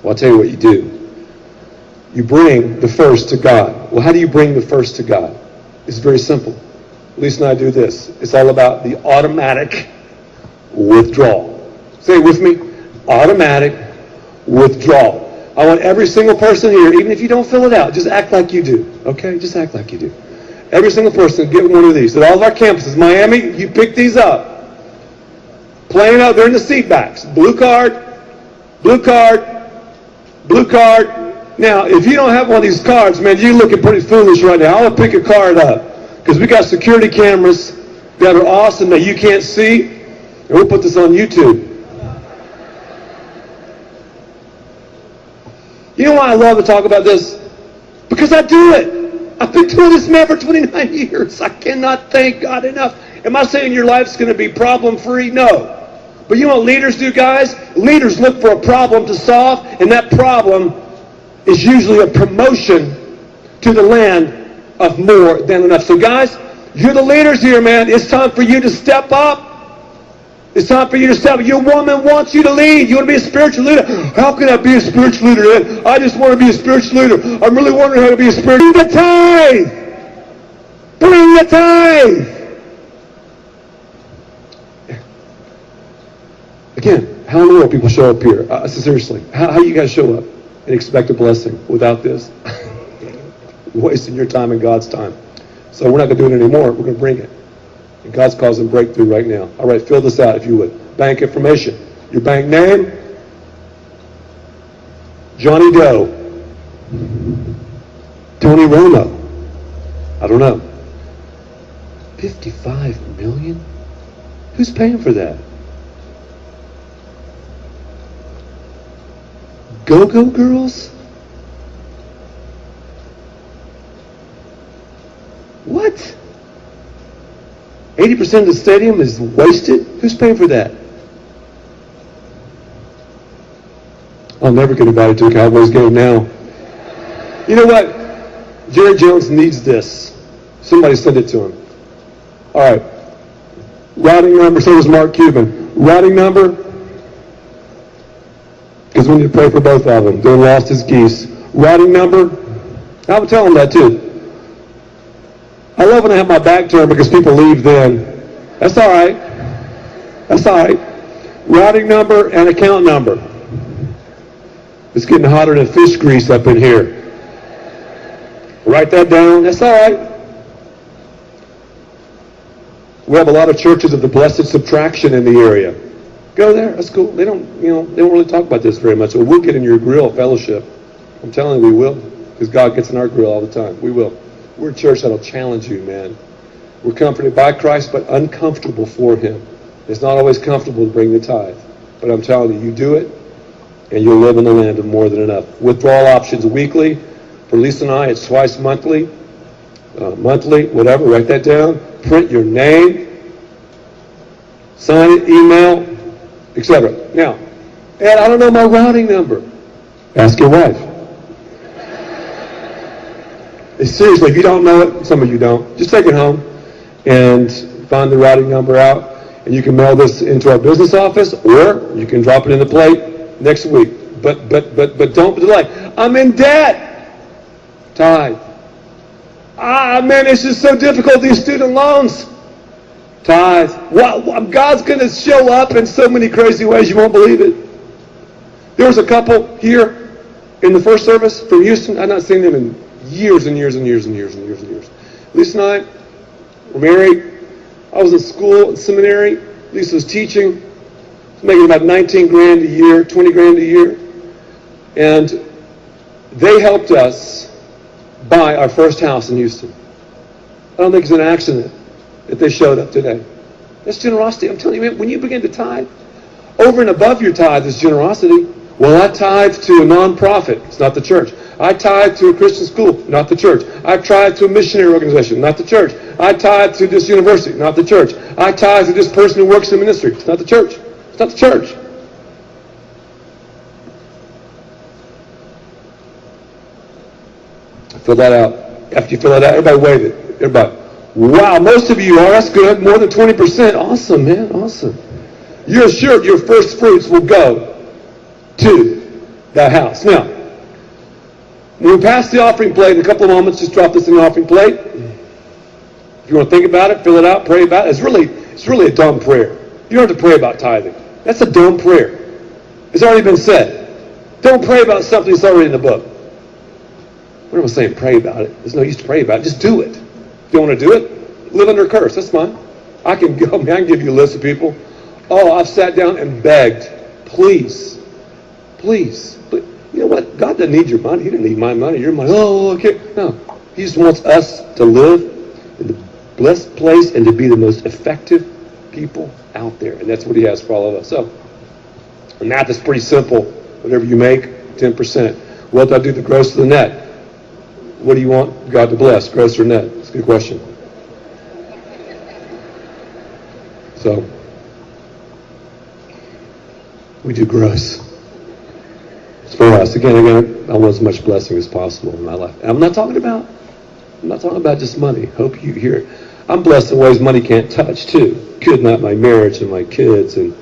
Well, I'll tell you what you do. You bring the first to God. Well, how do you bring the first to God? It's very simple. Lisa and I do this. It's all about the automatic withdrawal. Say it with me. Automatic withdrawal. I want every single person here, even if you don't fill it out, just act like you do. Okay? Just act like you do. Every single person, get one of these. At all of our campuses, Miami, you pick these up. Playing out, they're in the seat backs. Blue card, blue card, blue card. Now, if you don't have one of these cards, man, you're looking pretty foolish right now. I'll pick a card up because we got security cameras that are awesome that you can't see. And we'll put this on YouTube. You know why I love to talk about this? Because I do it. I've been doing this, man, for 29 years. I cannot thank God enough. Am I saying your life's going to be problem-free? No. But you know what leaders do, guys? Leaders look for a problem to solve, and that problem is usually a promotion to the land of more than enough. So, guys, you're the leaders here, man. It's time for you to step up. It's time for you to step up. Your woman wants you to lead. You want to be a spiritual leader. How can I be a spiritual leader, Ed? I just want to be a spiritual leader. I'm really wondering how to be a spiritual leader. Bring the tithe. Bring the tithe. Again, how in the world people show up here? Seriously, how do you guys show up and expect a blessing without this? Wasting your time and God's time. So we're not going to do it anymore. We're going to bring it. And God's causing breakthrough right now. All right, fill this out if you would. Bank information. Your bank name, Johnny Doe. Tony Romo. I don't know. 55 million? Who's paying for that? Go-Go Girls? What? 80% of the stadium is wasted? Who's paying for that? I'll never get invited to a Cowboys game now. You know what? Jerry Jones needs this. Somebody send it to him. All right. Routing number, so does Mark Cuban. Routing number, because we need to pray for both of them. They lost his geese. Routing number, I would tell him that too. I love when I have my back turned because people leave then. That's all right. That's all right. Routing number and account number. It's getting hotter than fish grease up in here. Write that down. That's all right. We have a lot of churches of the Blessed Subtraction in the area. Go there. That's cool. They don't really talk about this very much. So we'll get in your grill fellowship. I'm telling you, we will. Because God gets in our grill all the time. We will. We're a church that'll challenge you, man. We're comforted by Christ, but uncomfortable for Him. It's not always comfortable to bring the tithe. But I'm telling you, you do it, and you'll live in the land of more than enough. Withdrawal options weekly. For Lisa and I, it's twice monthly. Monthly, whatever. Write that down. Print your name. Sign it, email, etc. Now, Ed, I don't know my routing number. Ask your wife. Seriously, if you don't know it, some of you don't, just take it home and find the routing number out, and you can mail this into our business office, or you can drop it in the plate next week. But don't delay. I'm in debt. Tithe. Man, it's just so difficult, these student loans. Tithe. God's going to show up in so many crazy ways you won't believe it. There was a couple here in the first service from Houston. I've not seen them in years and years and years and years and years and years. Lisa and I were married. I was in school, in seminary. Lisa was teaching. Making about 19 grand a year, 20 grand a year. And they helped us buy our first house in Houston. I don't think it's an accident that they showed up today. That's generosity. I'm telling you, man, when you begin to tithe, over and above your tithe is generosity. Well, I tithe to a nonprofit. It's not the church. I tithe to a Christian school, not the church. I tithe to a missionary organization, not the church. I tithe to this university, not the church. I tithe to this person who works in ministry. It's not the church. It's not the church. Fill that out. After you fill that out, everybody wave it. Everybody. Wow, most of you are. That's good. More than 20%. Awesome, man. Awesome. You're assured your first fruits will go to that house. Now, when we pass the offering plate in a couple of moments, just drop this in the offering plate. If you want to think about it, fill it out, pray about it. It's really a dumb prayer. You don't have to pray about tithing. That's a dumb prayer. It's already been said. Don't pray about something that's already in the book. What am I saying? Pray about it. There's no use to pray about it. Just do it. If you want to do it, live under a curse. That's fine. I can give you a list of people. Oh, I've sat down and begged. Please. But you know what? God doesn't need your money. He doesn't need my money. Your money. Oh, okay. No. He just wants us to live in the blessed place and to be the most effective people out there. And that's what he has for all of us. So, the math is pretty simple. Whatever you make, 10%. What do I do the gross to the net? What do you want God to bless, gross or net? It's a good question. So, we do gross. It's for us. Again, I want as much blessing as possible in my life. And I'm not talking about just money. Hope you hear it. I'm blessed in ways money can't touch too. Could not my marriage and my kids and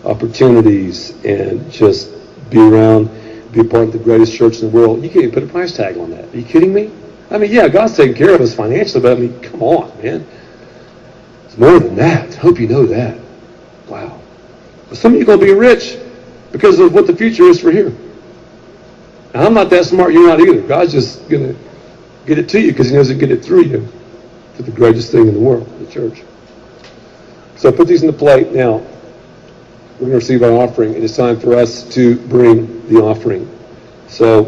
opportunities and just be around, be a part of the greatest church in the world. You can't even put a price tag on that. Are you kidding me? I mean, yeah, God's taking care of us financially, but I mean, come on, man. It's more than that. Hope you know that. Wow. But some of you are going to be rich because of what the future is for here. Now, I'm not that smart. You're not either. God's just going to get it to you because he knows he'll get it through you to the greatest thing in the world, the church. So put these in the plate. Now, we're going to receive our offering. It is time for us to bring the offering. So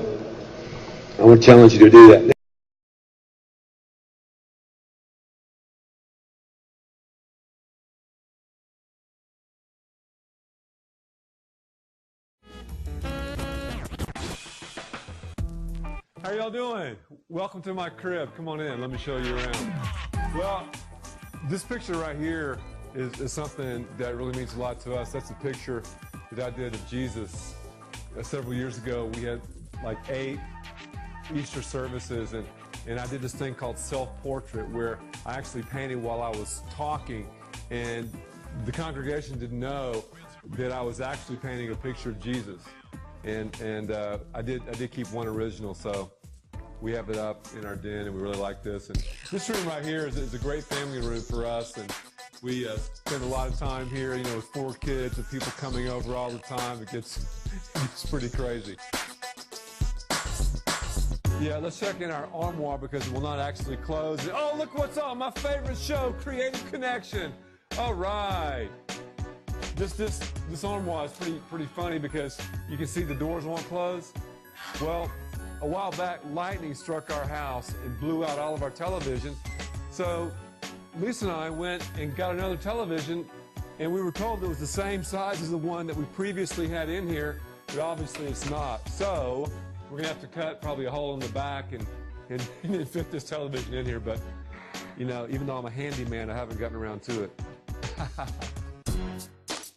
I want to challenge you to do that. How y'all doing? Welcome to my crib. Come on in. Let me show you around. Well, this picture right here is something that really means a lot to us. That's a picture that I did of Jesus several years ago. We had like 8 Easter services, and I did this thing called self-portrait where I actually painted while I was talking, and the congregation didn't know that I was actually painting a picture of Jesus. And I did keep one original, so we have it up in our den, and we really like this. And this room right here is a great family room for us, and we spend a lot of time here, you know, with 4 kids and people coming over all the time. It gets pretty crazy. Yeah, let's check in our armoire because it will not actually close. Oh, look what's on! My favorite show, Creative Connection. All right. This armoire is pretty funny because you can see the doors won't close. Well, a while back, lightning struck our house and blew out all of our televisions. So Lisa and I went and got another television, and we were told it was the same size as the one that we previously had in here, but obviously it's not. So we're gonna have to cut probably a hole in the back and fit this television in here. But you know, even though I'm a handyman, I haven't gotten around to it.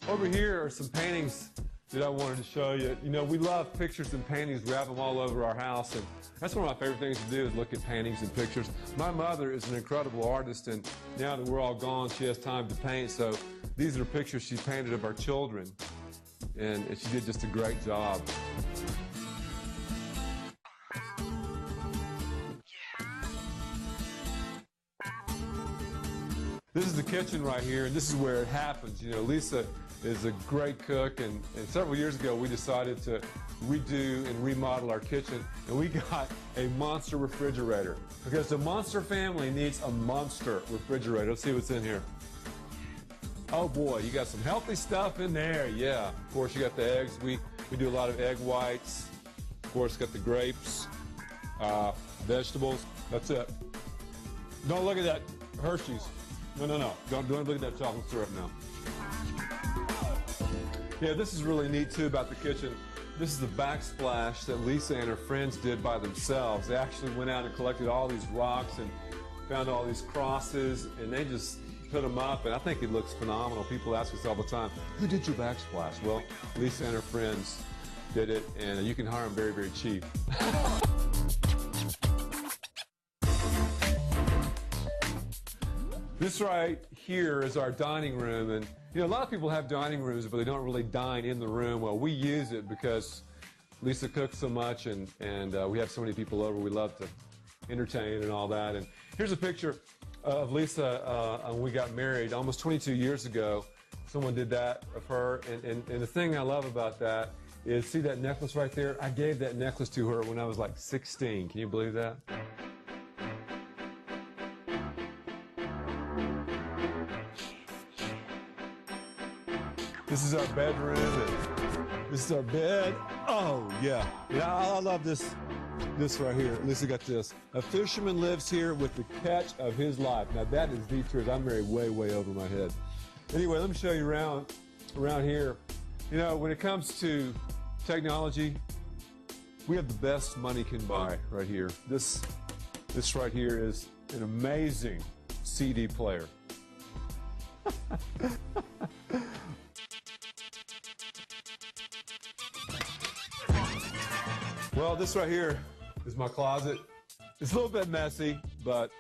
Over here are some paintings that I wanted to show you. You know, we love pictures and paintings. We have them all over our house, and that's one of my favorite things to do is look at paintings and pictures. My mother is an incredible artist, and now that we're all gone, she has time to paint. So these are pictures she painted of our children, and she did just a great job. This is the kitchen right here, and this is where it happens. You know, Lisa is a great cook, and several years ago we decided to redo and remodel our kitchen, and we got a monster refrigerator because the Monster family needs a monster refrigerator. Let's see what's in here. Oh boy, you got some healthy stuff in there. Yeah, of course you got the eggs. We do a lot of egg whites. Of course, got the grapes, vegetables. That's it. Don't look at that Hershey's. No. Don't look at that chocolate syrup now. Yeah, this is really neat too about the kitchen. This is the backsplash that Lisa and her friends did by themselves. They actually went out and collected all these rocks and found all these crosses, and they just put them up, and I think it looks phenomenal. People ask us all the time, who did your backsplash? Well, Lisa and her friends did it, and you can hire them very, very cheap. This right here is our dining room, and you know, a lot of people have dining rooms, but they don't really dine in the room. Well, we use it because Lisa cooks so much, and we have so many people over. We love to entertain and all that. And here's a picture of Lisa when we got married almost 22 years ago. Someone did that of her, and the thing I love about that is, see that necklace right there? I gave that necklace to her when I was like 16. Can you believe that? This is our bedroom, and this is our bed. Oh, yeah. I love this right here. Lisa got this. A fisherman lives here with the catch of his life. Now, that is the truth. I'm married way, way over my head. Anyway, let me show you around here. You know, when it comes to technology, we have the best money can buy right here. This right here is an amazing CD player. Well, this right here is my closet. It's a little bit messy, but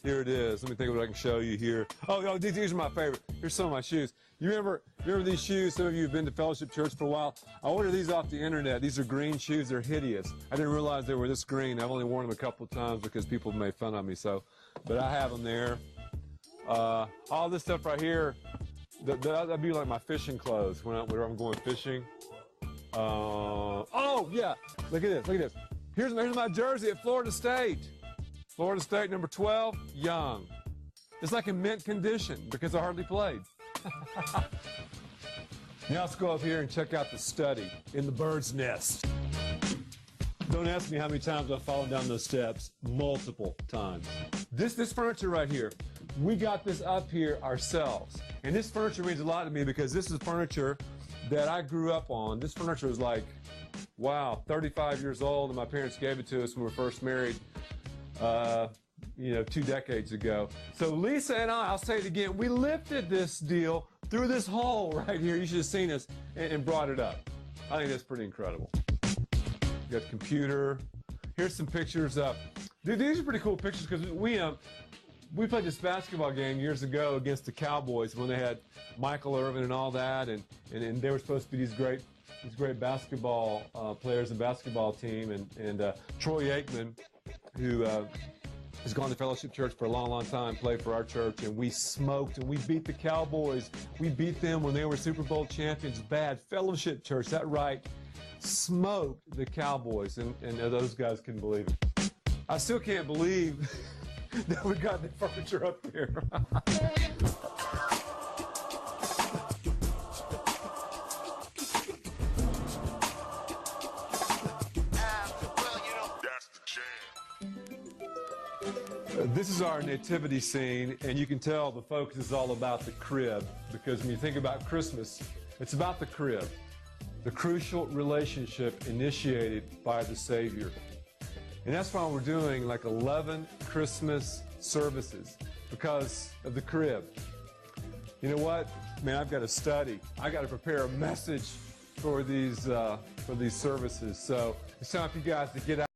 here it is. Let me think of what I can show you here. Oh, these are my favorite. Here's some of my shoes. You remember these shoes? Some of you have been to Fellowship Church for a while. I ordered these off the internet. These are green shoes. They're hideous. I didn't realize they were this green. I've only worn them a couple of times because people made fun of me. But I have them there. All this stuff right here, that'd be like my fishing clothes when I'm going fishing. Oh yeah, look at this. Here's my jersey at Florida State. Florida State number 12, Young. It's like in mint condition because I hardly played. Now let's go up here and check out the study in the bird's nest. Don't ask me how many times I've fallen down those steps. Multiple times. This furniture right here, we got this up here ourselves. And this furniture means a lot to me because this is furniture that I grew up on. This furniture is like, wow, 35 years old, and my parents gave it to us when we were first married, 2 decades ago. So Lisa and I'll say it again, we lifted this deal through this hole right here. You should have seen us and brought it up. I think that's pretty incredible. You got the computer. Here's some pictures up. Dude, these are pretty cool pictures because we played this basketball game years ago against the Cowboys when they had Michael Irvin and all that, and they were supposed to be these great basketball players and basketball team, and Troy Aikman, who has gone to Fellowship Church for a long, long time, played for our church, and we smoked and we beat the Cowboys. We beat them when they were Super Bowl champions. Bad Fellowship Church, that right, smoked the Cowboys, and those guys couldn't believe it. I still can't believe that we got the furniture up here. This is our nativity scene, and you can tell the focus is all about the crib, because when you think about Christmas, it's about the crib, the crucial relationship initiated by the Savior. And that's why we're doing like 11 Christmas services, because of the crib. You know what? Man, I've got to study. I got to prepare a message for these services. So it's time for you guys to get out.